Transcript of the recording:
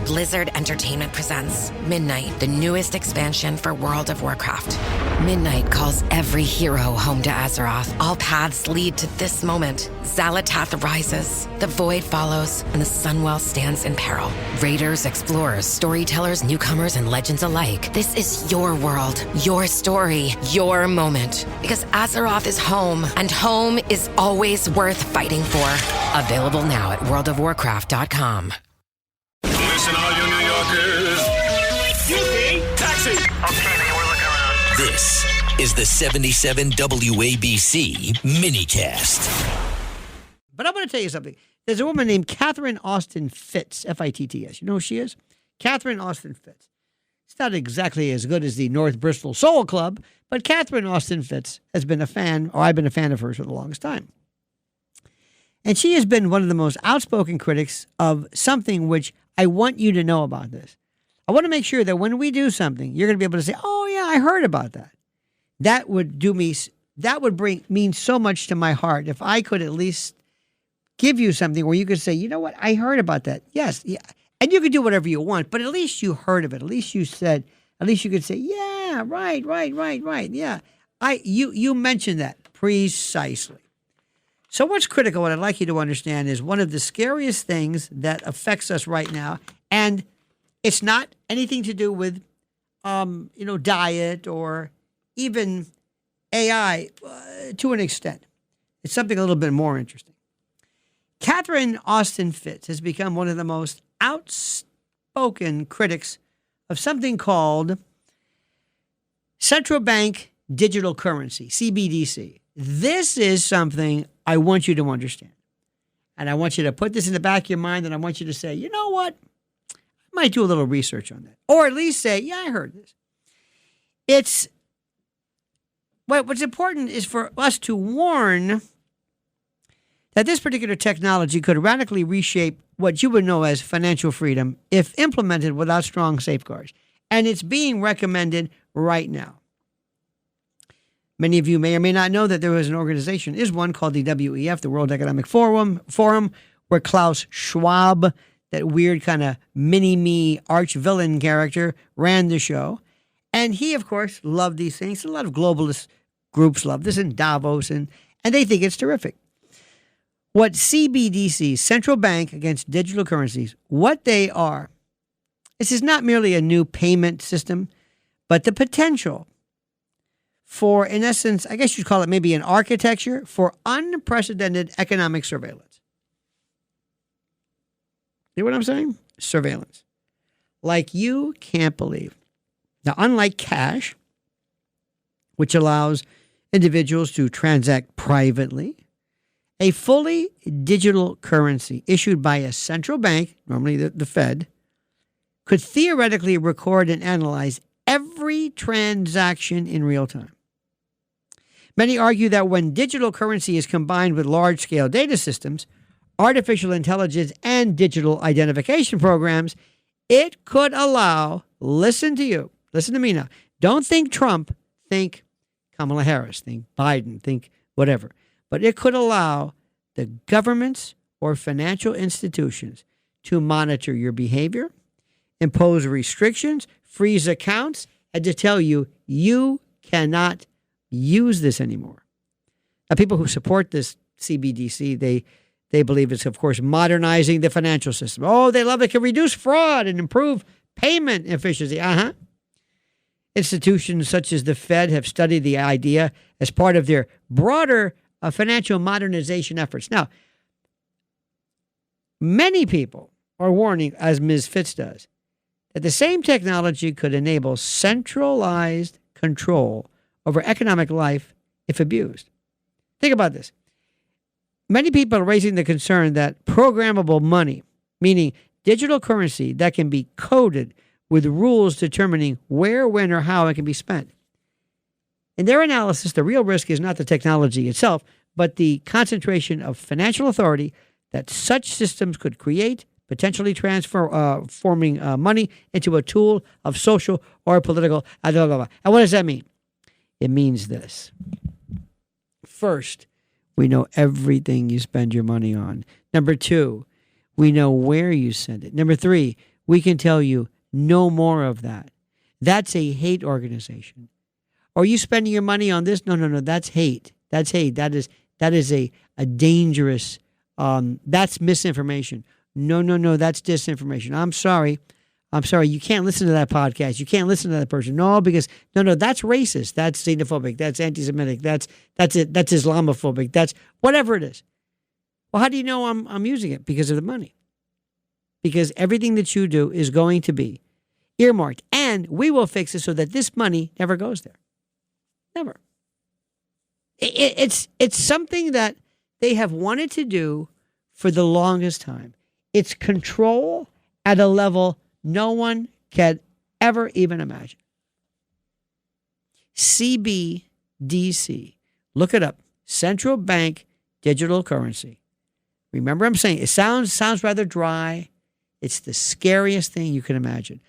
Blizzard Entertainment presents Midnight, the newest expansion for World of Warcraft. Midnight calls every hero home to Azeroth. All paths lead to this moment. Xalatath rises, the Void follows, and the Sunwell stands in peril. Raiders, explorers, storytellers, newcomers, and legends alike. This is your world, your story, your moment. Because Azeroth is home, and home is always worth fighting for. Available now at worldofwarcraft.com. Listen, all you New Yorkers. Excuse me, taxi. Okay, man, we're looking around. This is the 77 WABC minicast. But I'm going to tell you something. There's a woman named Catherine Austin Fitts, Fitts. You know who she is? Catherine Austin Fitts. It's not exactly as good as the North Bristol Soul Club, but Catherine Austin Fitts has been a fan, or I've been a fan of hers for the longest time. And she has been one of the most outspoken critics of something which I want you to know about this. I want to make sure that when we do something, you're going to be able to say, oh, yeah, I heard about that. That would mean so much to my heart if I could at least give you something where you could say, you know what, I heard about that. Yes, yeah. And you could do whatever you want, but at least you heard of it. At least you could say, yeah, right. Yeah, you mentioned that precisely. So what's critical, what I'd like you to understand is one of the scariest things that affects us right now, and it's not anything to do with, diet or even AI to an extent. It's something a little bit more interesting. Catherine Austin Fitts has become one of the most outspoken critics of something called central bank digital currency, CBDC. This is something I want you to understand. And I want you to put this in the back of your mind, and I want you to say, you know what? I might do a little research on that. Or at least say, yeah, I heard this. What's important is for us to warn that this particular technology could radically reshape what you would know as financial freedom if implemented without strong safeguards. And it's being recommended right now. Many of you may or may not know that there is an organization, is one called the WEF, the World Economic Forum, where Klaus Schwab, that weird kind of mini-me arch-villain character, ran the show. And he, of course, loved these things. A lot of globalist groups love this in Davos, and they think it's terrific. What CBDC, Central Bank Against Digital Currencies, what they are, this is not merely a new payment system, but the potential for, in essence, I guess you'd call it maybe an architecture for unprecedented economic surveillance. You know what I'm saying? Surveillance. Like you can't believe. Now, unlike cash, which allows individuals to transact privately, a fully digital currency issued by a central bank, normally the Fed, could theoretically record and analyze every transaction in real time. Many argue that when digital currency is combined with large-scale data systems, artificial intelligence, and digital identification programs, it could allow, listen to me now, don't think Trump, think Kamala Harris, think Biden, think whatever, but it could allow the governments or financial institutions to monitor your behavior, impose restrictions, freeze accounts, and to tell you, you cannot use this anymore. Now, people who support this CBDC, they believe it's, of course, modernizing the financial system. Oh, they love it. It can reduce fraud and improve payment efficiency. Institutions such as the Fed have studied the idea as part of their broader financial modernization efforts. Now, many people are warning, as Ms. Fitts does, that the same technology could enable centralized control over economic life if abused. Think about this. Many people are raising the concern that programmable money, meaning digital currency that can be coded with rules determining where, when, or how it can be spent. In their analysis, the real risk is not the technology itself, but the concentration of financial authority that such systems could create, potentially transforming money into a tool of social or political. And what does that mean? It means this. First, we know everything you spend your money on. Number two, we know where you send it. Number three, we can tell you no more of that. That's a hate organization. Are you spending your money on this? No. That's hate. That's hate. That is a dangerous, that's misinformation. No. That's disinformation. I'm sorry. You can't listen to that podcast. You can't listen to that person. No, because no, that's racist. That's xenophobic. That's anti-Semitic. That's it. That's Islamophobic. That's whatever it is. Well, how do you know I'm using it? Because of the money. Because everything that you do is going to be earmarked, and we will fix it so that this money never goes there. Never. It's something that they have wanted to do for the longest time. It's control at a level no one can ever even imagine. CBDC. Look it up. Central Bank Digital Currency. Remember I'm saying it sounds rather dry. It's the scariest thing you can imagine.